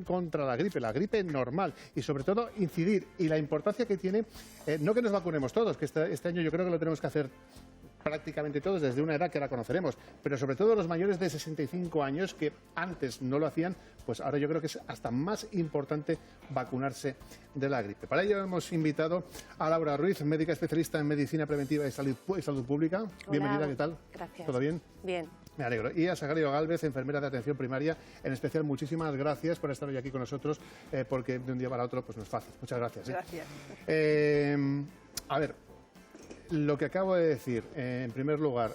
contra la gripe normal, y sobre todo incidir, y la importancia que tiene, no que nos vacunemos todos, que este año yo creo que lo tenemos que hacer prácticamente todos desde una edad que la conoceremos, pero sobre todo los mayores de 65 años que antes no lo hacían, pues ahora yo creo que es hasta más importante vacunarse de la gripe. Para ello hemos invitado a Laura Ruiz, médica especialista en medicina preventiva y salud pública. Hola, bienvenida, ¿qué tal? Gracias. ¿Todo bien? Bien. Me alegro. Y a Sagrario Gálvez, enfermera de atención primaria. En especial, muchísimas gracias por estar hoy aquí con nosotros, porque de un día para otro pues no es fácil. Muchas gracias. Gracias. A ver, lo que acabo de decir, en primer lugar,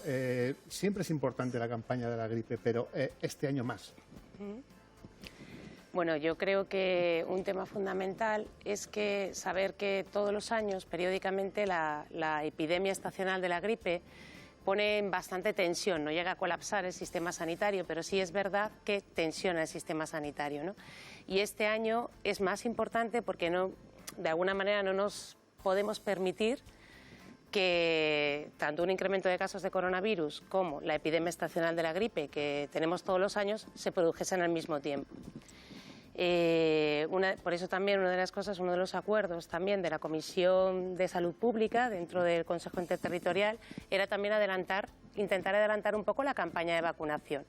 siempre es importante la campaña de la gripe, pero este año más. Bueno, yo creo que un tema fundamental es que saber que todos los años, periódicamente, la epidemia estacional de la gripe pone en bastante tensión, no llega a colapsar el sistema sanitario, pero sí es verdad que tensiona el sistema sanitario, ¿no? Y este año es más importante porque de alguna manera no nos podemos permitir que tanto un incremento de casos de coronavirus como la epidemia estacional de la gripe que tenemos todos los años se produjesen al mismo tiempo. Por eso también uno de los acuerdos también de la Comisión de Salud Pública dentro del Consejo Interterritorial era también intentar adelantar un poco la campaña de vacunación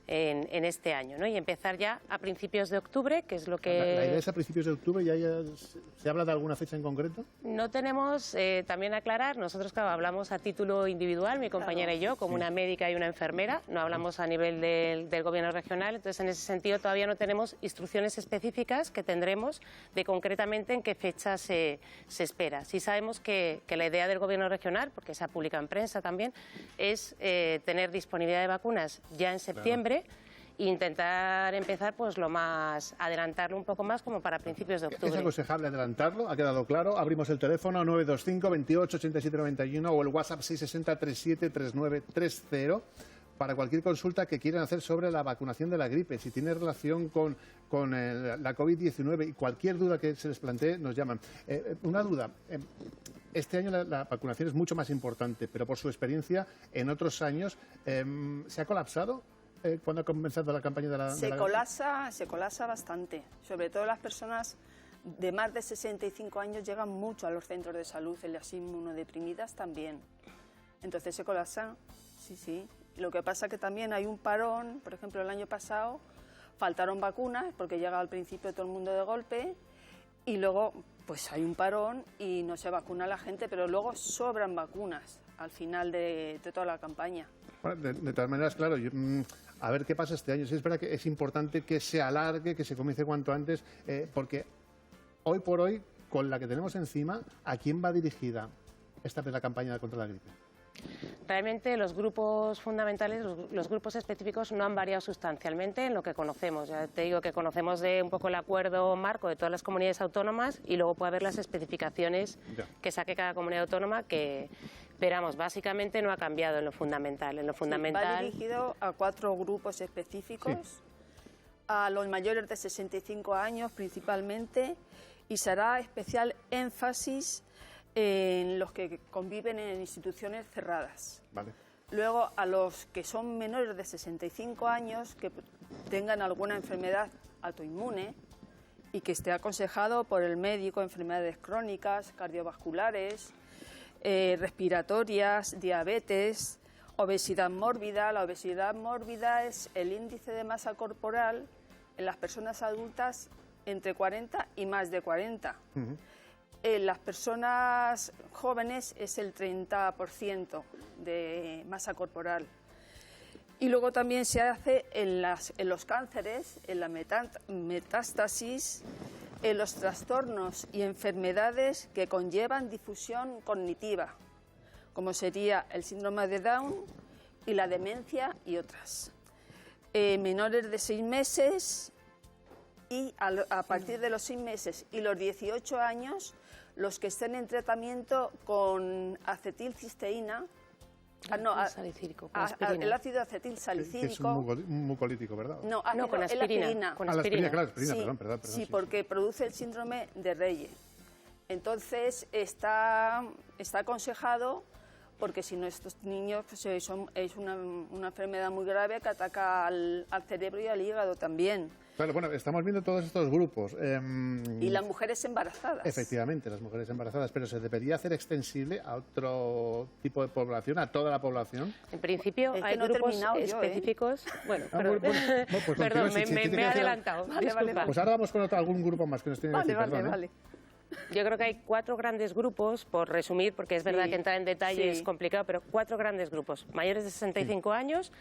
en este año, ¿no? Y empezar ya a principios de octubre, que es lo que... ¿La idea es a principios de octubre? ¿Ya se habla de alguna fecha en concreto? No tenemos, también aclarar, nosotros claro, hablamos a título individual, mi compañera y yo, como una médica y una enfermera, no hablamos a nivel del gobierno regional, entonces en ese sentido todavía no tenemos instrucciones específicas que tendremos de concretamente en qué fecha se espera. Sí sabemos que la idea del gobierno regional, porque se ha publicado en prensa también, es tener disponibilidad de vacunas ya en septiembre. Claro. E intentar empezar pues adelantarlo un poco más como para principios de octubre. Es aconsejable adelantarlo, ha quedado claro. Abrimos el teléfono 925 28 87 91 o el WhatsApp 660 37 39 30 para cualquier consulta que quieran hacer sobre la vacunación de la gripe. Si tiene relación con la COVID-19 y cualquier duda que se les plantee, nos llaman. Una duda. Este año la vacunación es mucho más importante, pero por su experiencia en otros años, ¿se ha colapsado? ¿Cuándo ha comenzado la campaña de la Se colapsa bastante. Sobre todo las personas de más de 65 años llegan mucho a los centros de salud, y las inmunodeprimidas también. Entonces se colapsa, sí. Lo que pasa que también hay un parón, por ejemplo el año pasado faltaron vacunas porque llega al principio todo el mundo de golpe y luego pues hay un parón y no se vacuna a la gente, pero luego sobran vacunas al final de toda la campaña. Bueno, de todas maneras, claro, a ver qué pasa este año. Sí, es verdad que es importante que se alargue, que se comience cuanto antes, porque hoy por hoy, con la que tenemos encima, ¿a quién va dirigida esta vez la campaña contra la gripe? Realmente los grupos fundamentales, los grupos específicos no han variado sustancialmente en lo que conocemos. Ya te digo que conocemos de un poco el acuerdo marco de todas las comunidades autónomas y luego puede haber las especificaciones que saque cada comunidad autónoma que, esperamos, básicamente no ha cambiado en lo fundamental. Va dirigido a 4 grupos específicos, a los mayores de 65 años principalmente, y se hará especial énfasis en los que conviven en instituciones cerradas. Vale. Luego, a los que son menores de 65 años, que tengan alguna enfermedad autoinmune y que esté aconsejado por el médico, enfermedades crónicas, cardiovasculares, respiratorias, diabetes, obesidad mórbida. La obesidad mórbida es el índice de masa corporal en las personas adultas entre 40 y más de 40. En las personas jóvenes es el 30% de masa corporal. Y luego también se hace en los cánceres, en la metástasis, en los trastornos y enfermedades que conllevan difusión cognitiva, como sería el síndrome de Down y la demencia y otras. Menores de 6 meses y a partir de los 6 meses y los 18 años, los que estén en tratamiento con acetilcisteína, el ácido acetilsalicílico. Que es un mucolítico, ¿verdad? No, con aspirina. Con aspirina, claro, aspirina, perdón. Sí, porque produce el síndrome de Reye. Entonces está aconsejado, porque si no estos niños pues, es una enfermedad muy grave que ataca al cerebro y al hígado también. Claro, bueno, estamos viendo todos estos grupos. Y las mujeres embarazadas. Efectivamente, las mujeres embarazadas, pero ¿se debería hacer extensible a otro tipo de población, a toda la población? En principio Es que hay no he grupos terminado yo, específicos. Bueno, Bueno, perdón, pues perdón, continúa, si me tiene he que hacer- adelantado. Vale, Disculpa. vale. Pues ahora vamos con algún grupo más que nos tiene que decir, perdón, ¿eh? Vale. Yo creo que hay 4 grandes grupos, por resumir, porque es verdad Sí, que entrar en detalle es sí. complicado, pero 4 grandes grupos. Mayores de 65 años,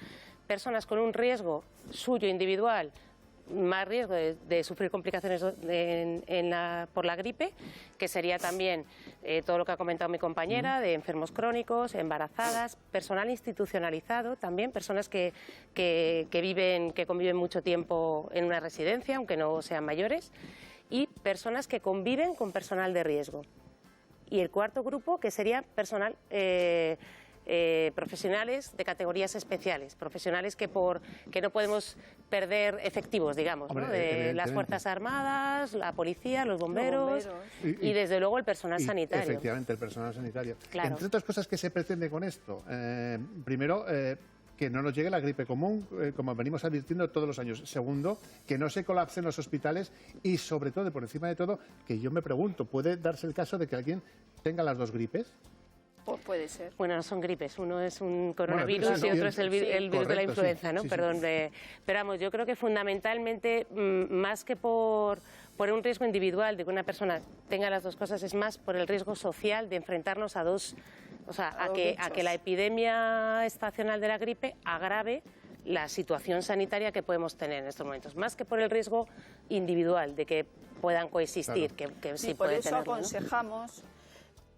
personas con un riesgo suyo individual, más riesgo de sufrir complicaciones por la gripe, que sería también todo lo que ha comentado mi compañera, de enfermos crónicos, embarazadas, personal institucionalizado también, personas que conviven mucho tiempo en una residencia, aunque no sean mayores, y personas que conviven con personal de riesgo. Y el cuarto grupo, que sería personal profesionales de categorías especiales, profesionales que no podemos perder efectivos, digamos, Hombre, ¿no? De las evidentemente. Fuerzas Armadas, la policía, los bomberos y desde luego el personal sanitario. Efectivamente, el personal sanitario. Claro. Entre otras cosas que se pretende con esto, primero, que no nos llegue la gripe común, como venimos advirtiendo todos los años. Segundo, que no se colapsen los hospitales y, sobre todo, por encima de todo, que yo me pregunto, ¿puede darse el caso de que alguien tenga las dos gripes? Pues puede ser. Bueno, no son gripes, uno es un coronavirus Bueno, sí, y otro es el virus de la correcto, influenza, sí, ¿no? sí, sí. Perdón. Pero vamos, yo creo que fundamentalmente, más que por un riesgo individual de que una persona tenga las dos cosas, es más por el riesgo social de enfrentarnos a dos, o sea, a que la epidemia estacional de la gripe agrave la situación sanitaria que podemos tener en estos momentos, más que por el riesgo individual de que puedan coexistir, Claro. que sí Sí, por puede eso tenerlo, ¿no? aconsejamos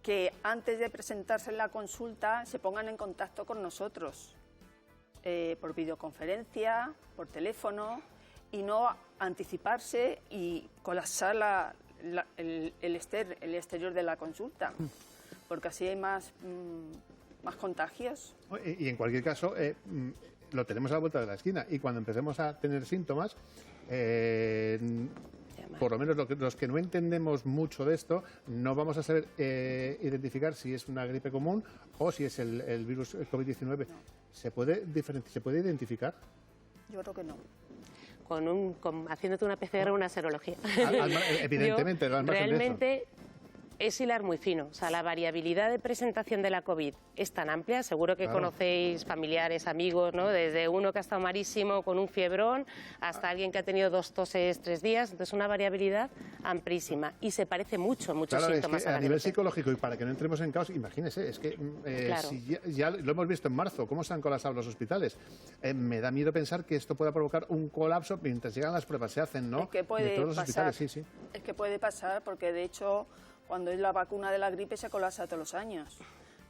que antes de presentarse en la consulta se pongan en contacto con nosotros por videoconferencia, por teléfono, y no anticiparse y colapsar el exterior de la consulta, porque así hay más contagios. Y en cualquier caso, lo tenemos a la vuelta de la esquina y cuando empecemos a tener síntomas, por lo menos los que no entendemos mucho de esto, no vamos a saber identificar si es una gripe común o si es el virus COVID-19. ¿Se puede identificar? Yo creo que no. Haciéndote una PCR o una serología. Evidentemente, al margen de eso. Realmente es hilar muy fino. O sea, la variabilidad de presentación de la COVID es tan amplia. Seguro que Claro. conocéis familiares, amigos, ¿no? Desde uno que ha estado malísimo con un fiebrón hasta alguien que ha tenido 2 toses 3 días. Entonces, una variabilidad amplísima. Y se parece mucho a muchos Claro, es síntomas que a la a nivel gripe. psicológico y para que no entremos en caos, imagínese, es que Claro. si ya lo hemos visto en marzo, cómo se han colapsado los hospitales. Me da miedo pensar que esto pueda provocar un colapso mientras llegan las pruebas, se hacen, ¿no? Es que puede de todos los pasar. hospitales, sí. Es que puede pasar porque, de hecho, cuando es la vacuna de la gripe se colapsa todos los años.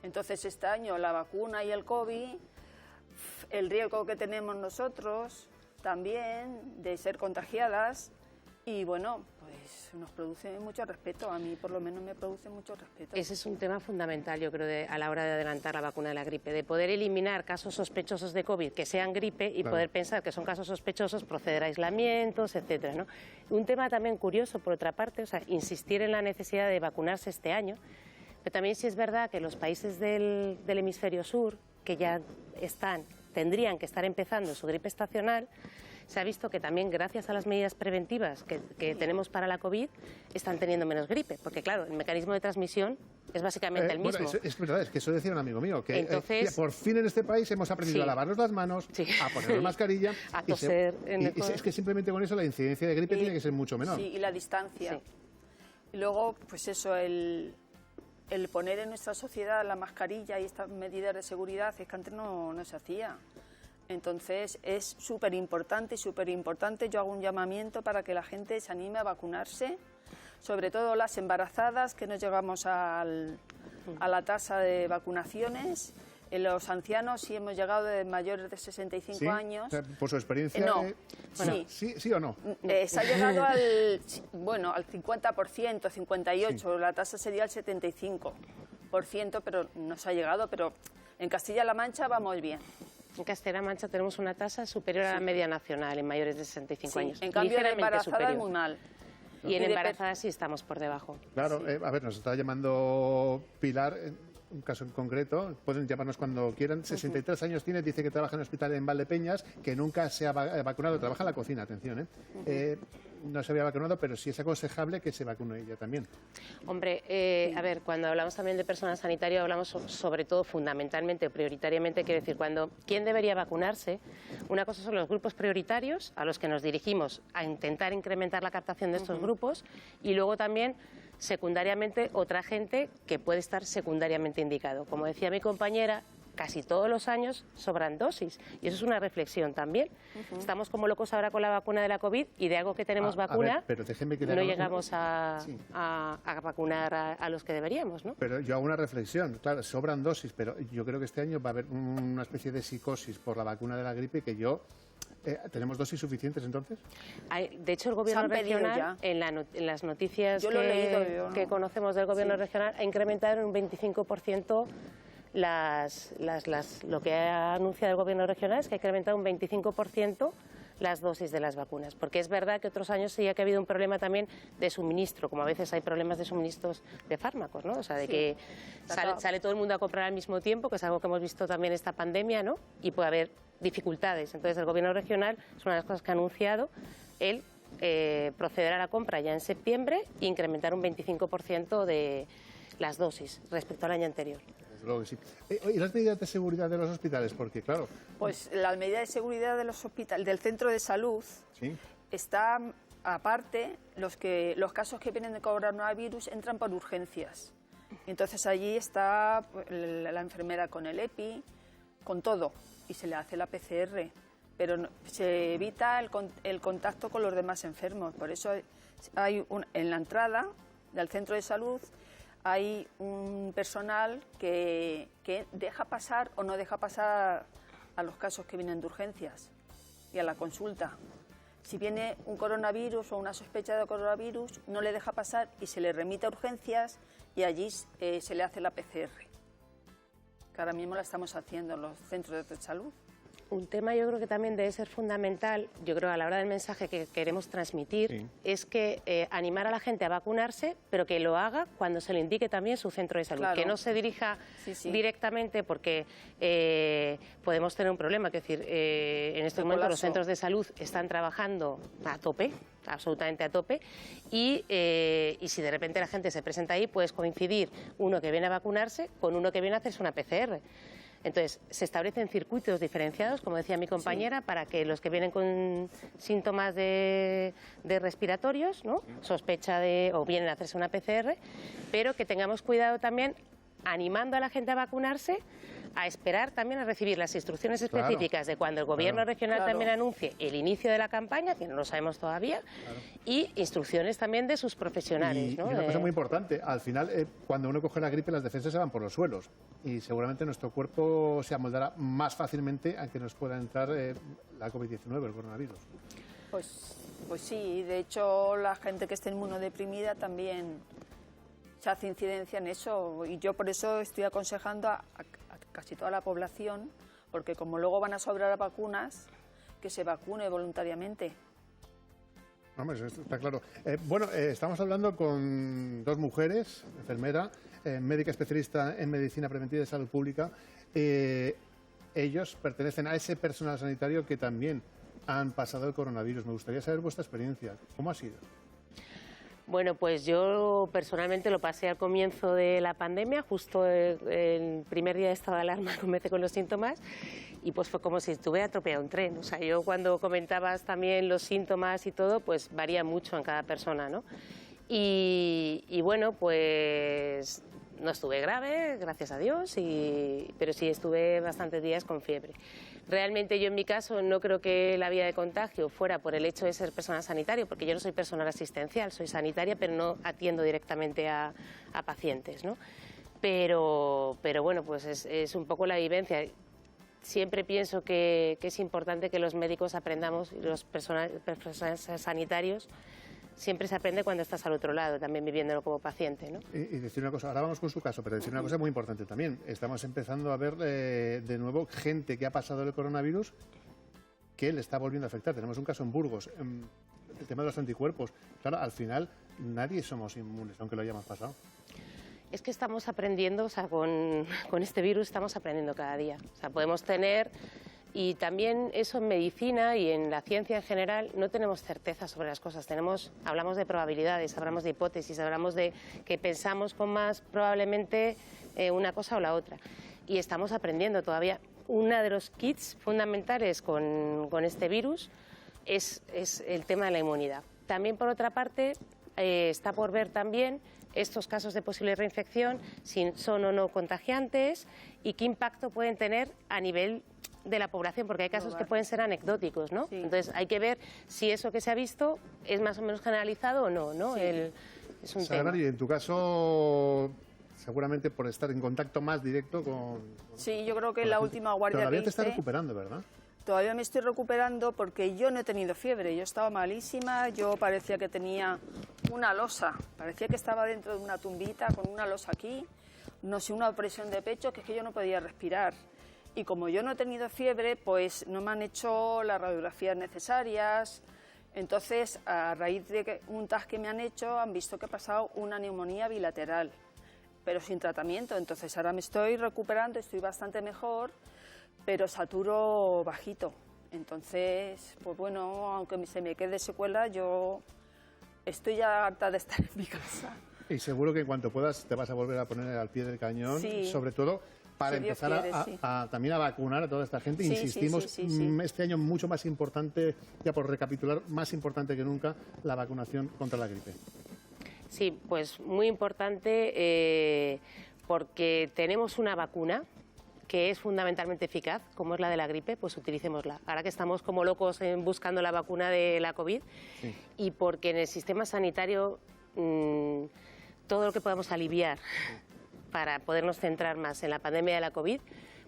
Entonces, este año la vacuna y el COVID, el riesgo que tenemos nosotros también de ser contagiadas, y bueno, pues nos produce mucho respeto. A mí, por lo menos, me produce mucho respeto. Ese es un tema fundamental, yo creo, a la hora de adelantar la vacuna de la gripe, de poder eliminar casos sospechosos de COVID que sean gripe y Claro. poder pensar que son casos sospechosos, proceder a aislamientos, etcétera, ¿no? Un tema también curioso, por otra parte, o sea, insistir en la necesidad de vacunarse este año, pero también sí es verdad que los países del hemisferio sur, que ya tendrían que estar empezando su gripe estacional, se ha visto que también gracias a las medidas preventivas que tenemos para la COVID están teniendo menos gripe, porque claro, el mecanismo de transmisión es básicamente el mismo. Bueno, es verdad, es que eso decía un amigo mío, que Entonces, por fin en este país hemos aprendido sí. a lavarnos las manos, Sí. a ponernos mascarilla. A y toser en el es que simplemente con eso la incidencia de gripe tiene que ser mucho menor. Sí, y la distancia. Sí. Y luego, pues eso, el poner en nuestra sociedad la mascarilla y estas medidas de seguridad, es que antes no se hacía. Entonces, es súper importante. Yo hago un llamamiento para que la gente se anime a vacunarse, sobre todo las embarazadas, que no llegamos a la tasa de vacunaciones. En los ancianos sí hemos llegado de mayores de 65 ¿Sí? años. O sea, por su experiencia. No. Bueno, Sí. ¿Sí o no? Se ha llegado al 50%, 58%, la tasa sería el 75%, pero no se ha llegado, pero en Castilla-La Mancha vamos bien. En Castilla-La Mancha tenemos una tasa superior a la media nacional en mayores de 65 años. En cambio, en ligeramente embarazada superior. es muy mal. Y en Y de embarazadas sí estamos por debajo. Claro, a ver, nos está llamando Pilar. un caso en concreto, pueden llamarnos cuando quieran, 63 años tiene, dice que trabaja en el hospital en Valdepeñas, que nunca se ha vacunado, trabaja en la cocina, atención, no se había vacunado, pero sí es aconsejable que se vacune ella también. Hombre, a ver, cuando hablamos también de personal sanitario, hablamos sobre todo fundamentalmente, prioritariamente, quiero decir, ¿quién debería vacunarse? Una cosa son los grupos prioritarios, a los que nos dirigimos a intentar incrementar la captación de estos grupos, y luego también, secundariamente, otra gente que puede estar secundariamente indicado. Como decía mi compañera, casi todos los años sobran dosis, y eso es una reflexión también. Estamos como locos ahora con la vacuna de la COVID, y de algo que tenemos vacuna, pero déjenme que no llegamos a vacunar a los que deberíamos, ¿no? Pero yo hago una reflexión, claro, sobran dosis, pero yo creo que este año va a haber una especie de psicosis por la vacuna de la gripe que yo... ¿Tenemos dosis suficientes entonces? De hecho, el Gobierno regional, en las noticias que conocemos del Gobierno regional, ha incrementado en un 25%. Lo que ha anunciado el Gobierno regional es que ha incrementado un 25% las dosis de las vacunas, porque es verdad que otros años sí que ha habido un problema también de suministro, como a veces hay problemas de suministros de fármacos, ¿no? O sea, de que sale todo el mundo a comprar al mismo tiempo, que es algo que hemos visto también esta pandemia, ¿no? Y puede haber dificultades. Entonces, el Gobierno regional es una de las cosas que ha anunciado, el proceder a la compra ya en septiembre e incrementar un 25% de las dosis respecto al año anterior. Luego que sí. ¿Y las medidas de seguridad de los hospitales? Porque, claro... Pues las medidas de seguridad de los hospitales, del centro de salud, ¿sí? Está aparte, los casos que vienen de coronavirus entran por urgencias. Entonces allí está la enfermera con el EPI, con todo, y se le hace la PCR, pero se evita el contacto con los demás enfermos. Por eso en la entrada del centro de salud hay un personal que deja pasar o no deja pasar a los casos que vienen de urgencias y a la consulta. Si viene un coronavirus o una sospecha de coronavirus, no le deja pasar y se le remite a urgencias y allí se le hace la PCR, que ahora mismo la estamos haciendo en los centros de salud. Un tema yo creo que también debe ser fundamental, yo creo a la hora del mensaje que queremos transmitir, es que animar a la gente a vacunarse, pero que lo haga cuando se le indique también su centro de salud, claro. Que no se dirija directamente, porque podemos tener un problema, que es decir, en este momento los centros de salud están trabajando a tope, absolutamente a tope, y si de repente la gente se presenta ahí, puedes coincidir uno que viene a vacunarse con uno que viene a hacerse una PCR. Entonces, se establecen circuitos diferenciados, como decía mi compañera, para que los que vienen con síntomas de respiratorios, ¿no? Sospecha o vienen a hacerse una PCR, pero que tengamos cuidado también animando a la gente a vacunarse, a esperar también a recibir las instrucciones específicas de cuando el Gobierno regional también anuncie el inicio de la campaña, que no lo sabemos todavía, y instrucciones también de sus profesionales. ¿No? Y una cosa muy importante, al final, cuando uno coge la gripe, las defensas se van por los suelos, y seguramente nuestro cuerpo se amoldará más fácilmente a que nos pueda entrar la COVID-19, el coronavirus. Pues sí, de hecho la gente que esté inmunodeprimida también se hace incidencia en eso, y yo por eso estoy aconsejando a casi toda la población, porque como luego van a sobrar vacunas, que se vacune voluntariamente. Hombre, eso está claro. Estamos hablando con dos mujeres, enfermera, médica especialista en medicina preventiva y salud pública. Ellos pertenecen a ese personal sanitario que también han pasado el coronavirus. Me gustaría saber vuestra experiencia. ¿Cómo ha sido? Bueno, pues yo personalmente lo pasé al comienzo de la pandemia, justo el primer día de estado de alarma comencé con los síntomas, y pues fue como si estuviera atropellado un tren. O sea, yo cuando comentabas también los síntomas y todo, pues varía mucho en cada persona, ¿no? Y bueno, pues no estuve grave, gracias a Dios, pero sí estuve bastantes días con fiebre. Realmente yo en mi caso no creo que la vía de contagio fuera por el hecho de ser personal sanitario, porque yo no soy personal asistencial, soy sanitaria, pero no atiendo directamente a pacientes, ¿no? Pero bueno, pues es un poco la vivencia. Siempre pienso que es importante que los médicos aprendamos, los personales sanitarios, siempre se aprende cuando estás al otro lado, también viviéndolo como paciente, ¿no? Y decir una cosa, ahora vamos con su caso, pero decir una cosa muy importante también. Estamos empezando a ver de nuevo gente que ha pasado el coronavirus que le está volviendo a afectar. Tenemos un caso en Burgos, el tema de los anticuerpos. Claro, al final nadie somos inmunes, aunque lo hayamos pasado. Es que estamos aprendiendo, o sea, con este virus estamos aprendiendo cada día. O sea, podemos tener, y también eso en medicina y en la ciencia en general, no tenemos certeza sobre las cosas. Hablamos de probabilidades, hablamos de hipótesis, hablamos de que pensamos con más probablemente una cosa o la otra. Y estamos aprendiendo todavía. Uno de los kits fundamentales con este virus es el tema de la inmunidad. También, por otra parte, está por ver también estos casos de posible reinfección, si son o no contagiantes y qué impacto pueden tener a nivel de la población, porque hay casos que pueden ser anecdóticos, ¿no? Sí. Entonces hay que ver si eso que se ha visto es más o menos generalizado o no, ¿no? Sí. Es un Sara, tema. y en tu caso, seguramente por estar en contacto más directo con... Sí, yo creo que la última guardia Todavía que te estás hice, recuperando, ¿verdad? todavía me estoy recuperando porque yo no he tenido fiebre, yo estaba malísima, yo parecía que tenía una losa, parecía que estaba dentro de una tumbita con una losa aquí, no sé, una opresión de pecho, que es que yo no podía respirar. Y como yo no he tenido fiebre, pues no me han hecho las radiografías necesarias. Entonces, a raíz de un TAC que me han hecho, han visto que he pasado una neumonía bilateral, pero sin tratamiento. Entonces, ahora me estoy recuperando, estoy bastante mejor, pero saturo bajito. Entonces, pues bueno, aunque se me quede secuela, yo estoy ya harta de estar en mi casa. Y seguro que en cuanto puedas te vas a volver a poner al pie del cañón, Sí. sobre todo para Si Dios empezar quiere, sí. también a vacunar a toda esta gente. Sí, Insistimos, sí. este año mucho más importante, ya por recapitular, más importante que nunca, la vacunación contra la gripe. Sí, pues muy importante porque tenemos una vacuna que es fundamentalmente eficaz, como es la de la gripe, pues utilicémosla. Ahora que estamos como locos buscando la vacuna de la COVID, Sí. y porque en el sistema sanitario todo lo que podamos aliviar para podernos centrar más en la pandemia de la COVID,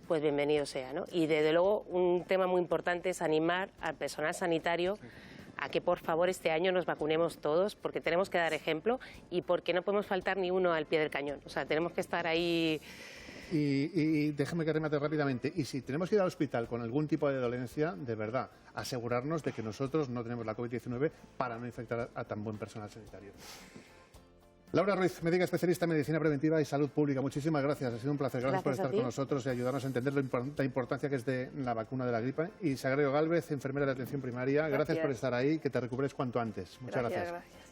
pues bienvenido sea, ¿no? Y desde luego un tema muy importante es animar al personal sanitario a que por favor este año nos vacunemos todos, porque tenemos que dar ejemplo y porque no podemos faltar ni uno al pie del cañón. O sea, tenemos que estar ahí. Y déjame que remate rápidamente. Y si tenemos que ir al hospital con algún tipo de dolencia, de verdad, asegurarnos de que nosotros no tenemos la COVID-19 para no infectar a tan buen personal sanitario. Laura Ruiz, médica especialista en medicina preventiva y salud pública. Muchísimas gracias. Ha sido un placer. Gracias por Gracias a estar ti. con nosotros y ayudarnos a entender la importancia que es de la vacuna de la gripe. Y Sagrario Gálvez, enfermera de atención primaria. Gracias por estar ahí. Que te recuperes cuanto antes. Muchas gracias. Gracias.